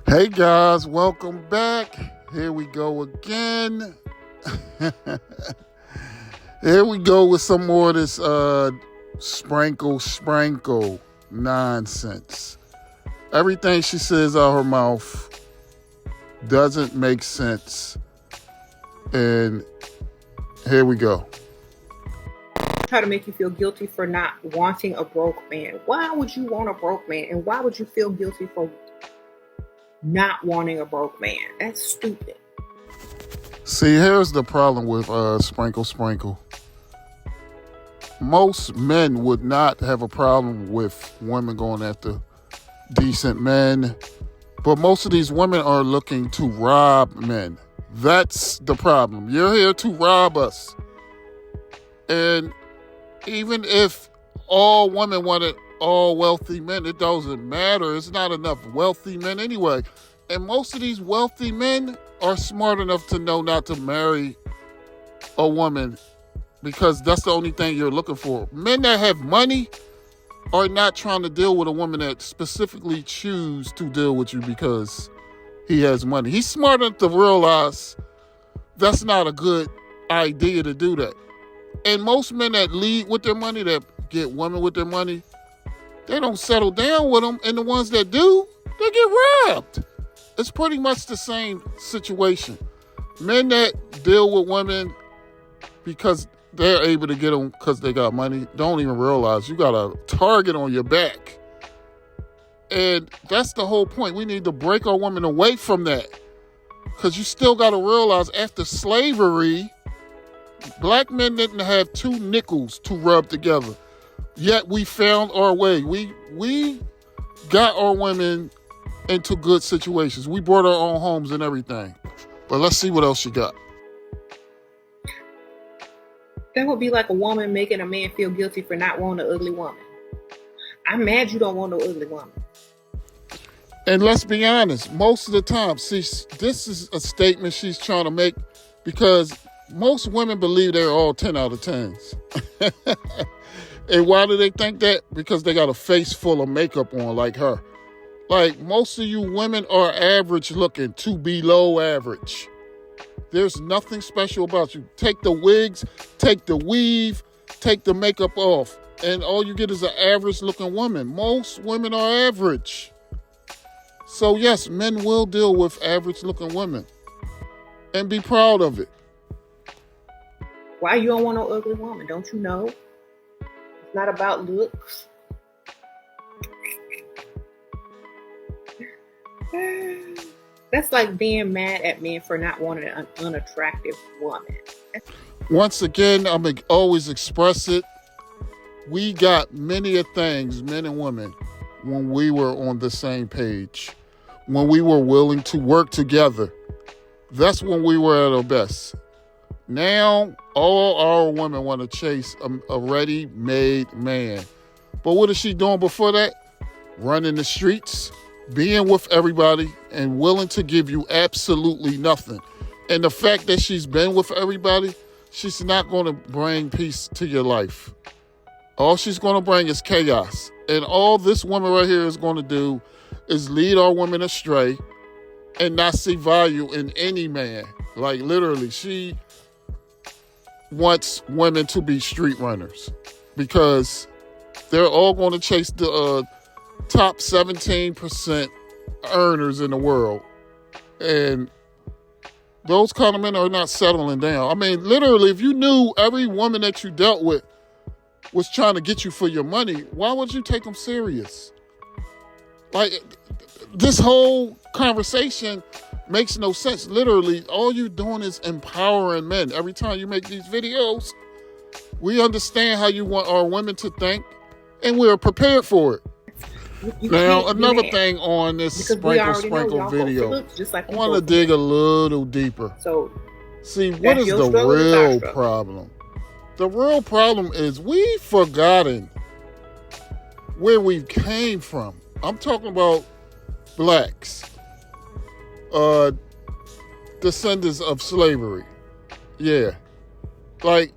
Hey guys, welcome back. Here we go again. Here we go with some more of this sprinkle nonsense. Everything she says out her mouth doesn't make sense. And here we go. Try to make you feel guilty for not wanting a broke man. Why would you want a broke man? And why would you feel guilty for not wanting a broke man? That's stupid. See, here's the problem with sprinkle. Most men would not have a problem with women going after decent men, but most of these women are looking to rob men. That's the problem. You're here to rob us. And even if all women wanted all wealthy men, it doesn't matter. It's not enough wealthy men anyway. And most of these wealthy men are smart enough to know not to marry a woman because that's the only thing you're looking for. Men that have money are not trying to deal with a woman that specifically choose to deal with you because he has money. He's smart enough to realize that's not a good idea to do that. And most men that lead with their money, that get women with their money, they don't settle down with them. And the ones that do, they get robbed. It's pretty much the same situation. Men that deal with women because they're able to get them because they got money don't even realize you got a target on your back. And that's the whole point. We need to break our women away from that. Because you still got to realize after slavery, black men didn't have two nickels to rub together. Yet we found our way. We got our women into good situations. We brought our own homes and everything. But let's see what else you got. That would be like a woman making a man feel guilty for not wanting an ugly woman. I'm mad you don't want no ugly woman. And let's be honest, most of the time, see, this is a statement she's trying to make because most women believe they're all 10 out of 10s. And why do they think that? Because they got a face full of makeup on like her. Like, most of you women are average looking to below average. There's nothing special about you. Take the wigs, take the weave, take the makeup off, and all you get is an average looking woman. Most women are average. So yes, men will deal with average looking women. And be proud of it. Why you don't want no ugly woman? Don't you know? It's not about looks. That's like being mad at men for not wanting an unattractive woman. Once again, I'm going to always express it. We got many of things, men and women, when we were on the same page, when we were willing to work together. That's when we were at our best. Now, all our women want to chase a ready-made man. But what is she doing before that? Running the streets, being with everybody, and willing to give you absolutely nothing. And the fact that she's been with everybody, she's not going to bring peace to your life. All she's going to bring is chaos. And all this woman right here is going to do is lead our women astray and not see value in any man. Like, literally, she wants women to be street runners because they're all going to chase the top 17% earners in the world. And those kind of men are not settling down. I mean, literally, if you knew every woman that you dealt with was trying to get you for your money, why would you take them serious? Like, this whole conversation makes no sense. Literally, all you're doing is empowering men. Every time you make these videos, we understand how you want our women to think, and we're prepared for it. Now, another thing on this sprinkle video, I want to dig a little deeper. So, see, what is the real problem? The real problem is we've forgotten where we came from. I'm talking about blacks, descendants of slavery. Yeah. Like,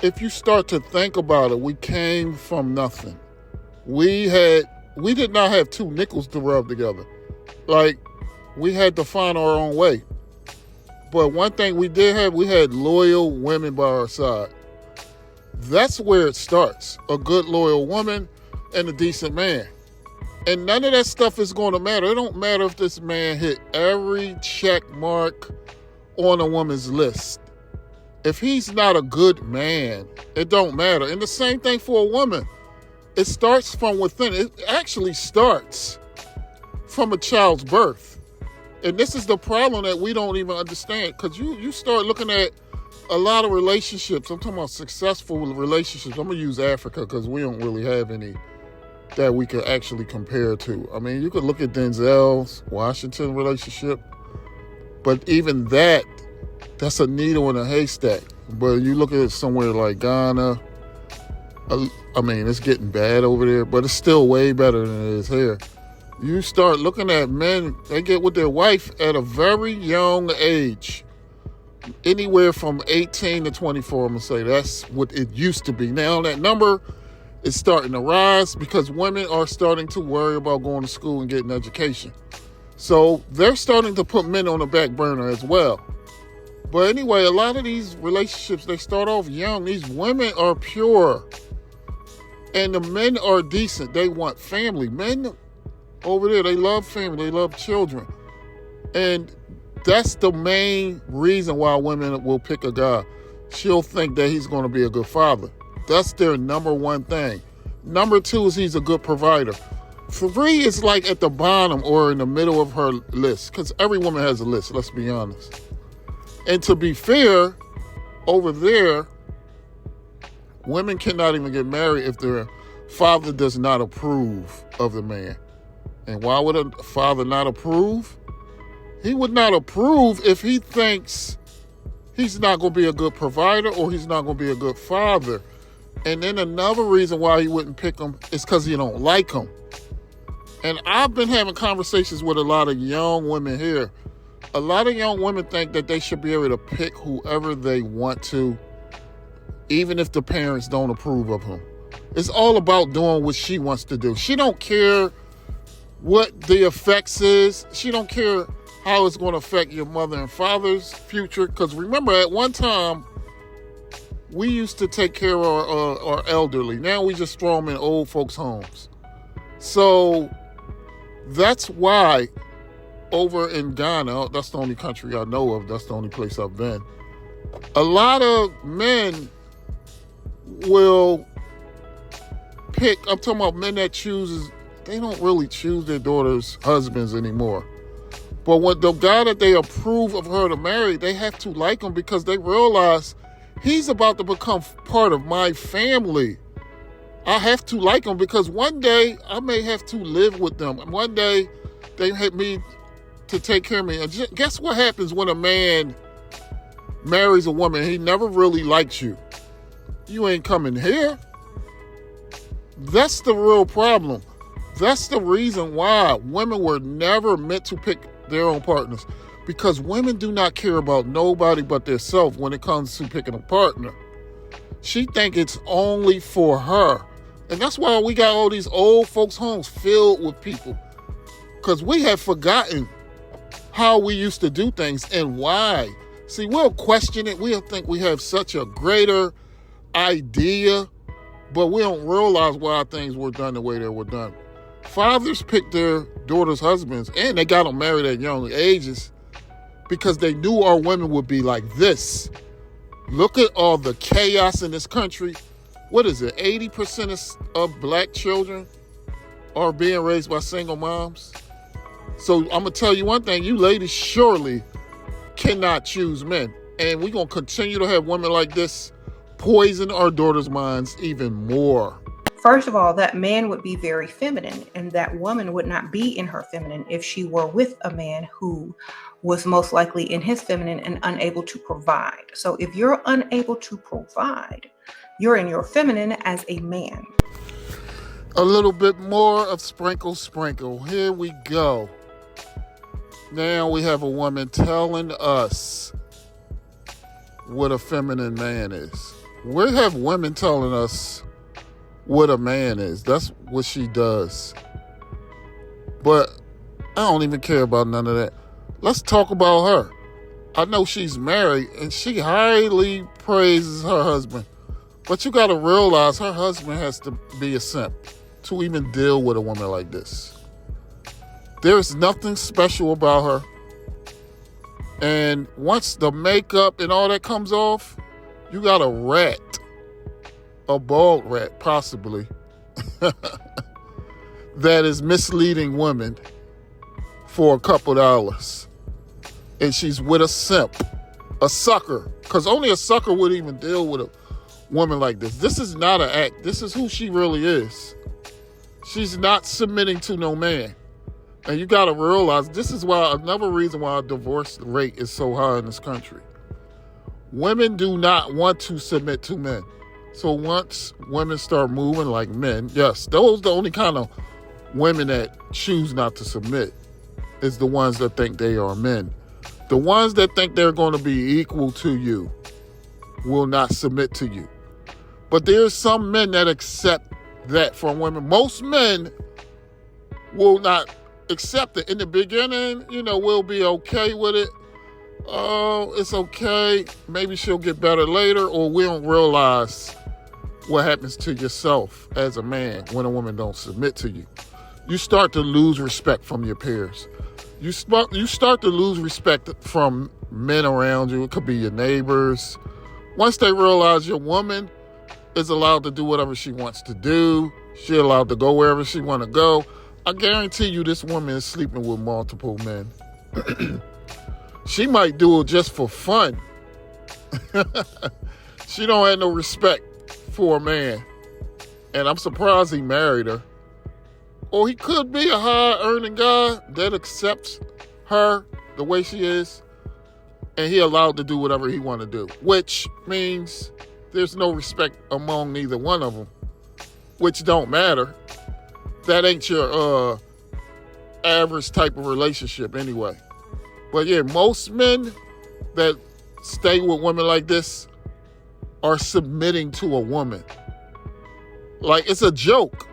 if you start to think about it, we came from nothing. We did not have two nickels to rub together. Like, we had to find our own way. But one thing we did have, we had loyal women by our side. That's where it starts. A good loyal woman and a decent man. And none of that stuff is going to matter. It don't matter if this man hit every check mark on a woman's list. If he's not a good man, it don't matter. And the same thing for a woman. It starts from within. It actually starts from a child's birth. And this is the problem that we don't even understand. Because you start looking at a lot of relationships. I'm talking about successful relationships. I'm going to use Africa because we don't really have any that we could actually compare to. I mean, you could look at Denzel's Washington relationship, but even that's a needle in a haystack. But you look at it somewhere like Ghana, I mean, it's getting bad over there, but it's still way better than it is here. You start looking at men, they get with their wife at a very young age. Anywhere from 18 to 24, I'm going to say that's what it used to be. Now that number is starting to rise because women are starting to worry about going to school and getting education. So they're starting to put men on the back burner as well. But anyway, a lot of these relationships, they start off young. These women are pure. And the men are decent. They want family. Men over there, they love family. They love children. And that's the main reason why women will pick a guy. She'll think that he's going to be a good father. That's their number one thing. Number two is he's a good provider. 3 is like at the bottom or in the middle of her list, because every woman has a list, let's be honest. And to be fair, over there, women cannot even get married if their father does not approve of the man. And why would a father not approve? He would not approve if he thinks he's not going to be a good provider or he's not going to be a good father. And then another reason why he wouldn't pick him is because he don't like him. And I've been having conversations with a lot of young women here. A lot of young women think that they should be able to pick whoever they want to, even if the parents don't approve of him. It's all about doing what she wants to do. She don't care what the effects is. She don't care how it's going to affect your mother and father's future. Because remember, at one time, we used to take care of our elderly. Now we just throw them in old folks' homes. So that's why over in Ghana, that's the only country I know of, that's the only place I've been, a lot of men will pick, I'm talking about men that they don't really choose their daughters' husbands anymore. But when the guy that they approve of her to marry, they have to like him because they realize he's about to become part of my family. I have to like him because one day I may have to live with them. And one day they have me to take care of me. And guess what happens when a man marries a woman? He never really likes you. You ain't coming here. That's the real problem. That's the reason why women were never meant to pick their own partners. Because women do not care about nobody but themselves when it comes to picking a partner. She think it's only for her. And that's why we got all these old folks' homes filled with people. Because we have forgotten how we used to do things and why. See, we'll question it. We'll think we have such a greater idea, but we don't realize why things were done the way they were done. Fathers picked their daughters' husbands, and they got them married at young ages because they knew our women would be like this. Look at all the chaos in this country. What is it? 80% of black children are being raised by single moms. So I'm going to tell you one thing. You ladies surely cannot choose men. And we're going to continue to have women like this poison our daughters' minds even more. First of all, that man would be very feminine, and that woman would not be in her feminine if she were with a man who was most likely in his feminine and unable to provide. So if you're unable to provide, you're in your feminine as a man. A little bit more of sprinkle. Here we go. Now we have a woman telling us what a feminine man is. We have women telling us what a man is. That's what she does. But don't even care about none of that. Let's talk about her. I know she's married and she highly praises her husband. But you got to realize her husband has to be a simp to even deal with a woman like this. There's nothing special about her. And once the makeup and all that comes off, you got a rat, a bald rat possibly, that is misleading women for a couple dollars. And she's with a simp, a sucker, because only a sucker would even deal with a woman like this. This is not an act. This is who she really is. She's not submitting to no man. And you got to realize this is why another reason why our divorce rate is so high in this country. Women do not want to submit to men. So once women start moving like men, yes, those are the only kind of women that choose not to submit is the ones that think they are men. The ones that think they're going to be equal to you will not submit to you. But there's some men that accept that from women. Most men will not accept it. In the beginning, we'll be okay with it. Oh, it's okay. Maybe she'll get better later, or we don't realize what happens to yourself as a man when a woman don't submit to you. You start to lose respect from your peers. You start to lose respect from men around you. It could be your neighbors. Once they realize your woman is allowed to do whatever she wants to do, she's allowed to go wherever she want to go, I guarantee you this woman is sleeping with multiple men. She might do it just for fun. She don't have no respect for a man. And I'm surprised he married her. Or he could be a high-earning guy that accepts her the way she is, and he allowed to do whatever he want to do, which means there's no respect among neither one of them, which don't matter. That ain't your average type of relationship anyway. But yeah, most men that stay with women like this are submitting to a woman. Like, it's a joke.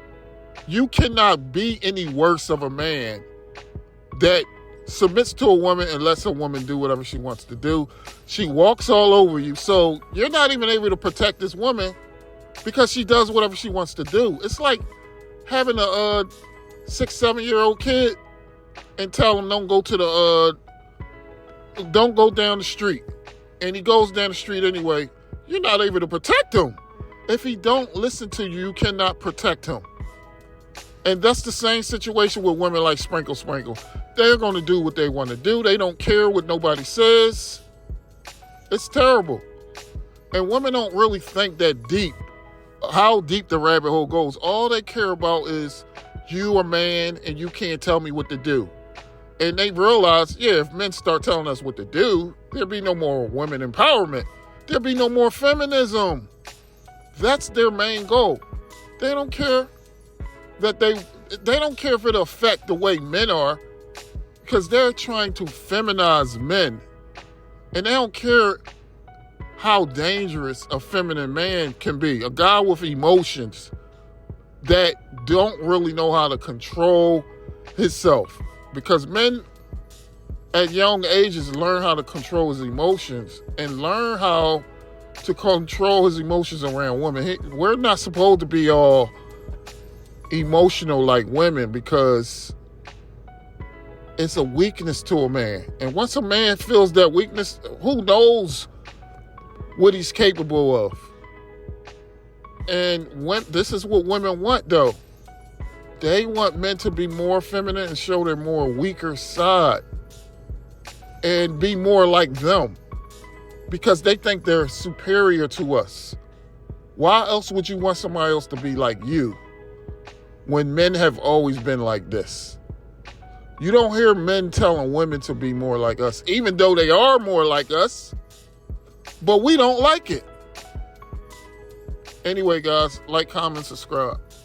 You cannot be any worse of a man that submits to a woman and lets a woman do whatever she wants to do. She walks all over you. So you're not even able to protect this woman because she does whatever she wants to do. It's like having a 6-7-year-old kid and tell him don't go down the street. And he goes down the street anyway. You're not able to protect him. If he don't listen to you, you cannot protect him. And that's the same situation with women like Sprinkle Sprinkle. They're going to do what they want to do. They don't care what nobody says. It's terrible. And women don't really think that deep, how deep the rabbit hole goes. All they care about is you a man and you can't tell me what to do. And they realize, if men start telling us what to do, there'll be no more women empowerment. There'll be no more feminism. That's their main goal. They don't care that they don't care if it'll affect the way men are, because they're trying to feminize men. And they don't care how dangerous a feminine man can be. A guy with emotions that don't really know how to control himself. Because men at young ages learn how to control his emotions and learn how to control his emotions around women. We're not supposed to be all emotional like women because it's a weakness to a man. And once a man feels that weakness, who knows what he's capable of? And this is what women want, though. They want men to be more feminine and show their more weaker side and be more like them because they think they're superior to us. Why else would you want somebody else to be like you when men have always been like this? You don't hear men telling women to be more like us, even though they are more like us, but we don't like it. Anyway, guys, like, comment, subscribe.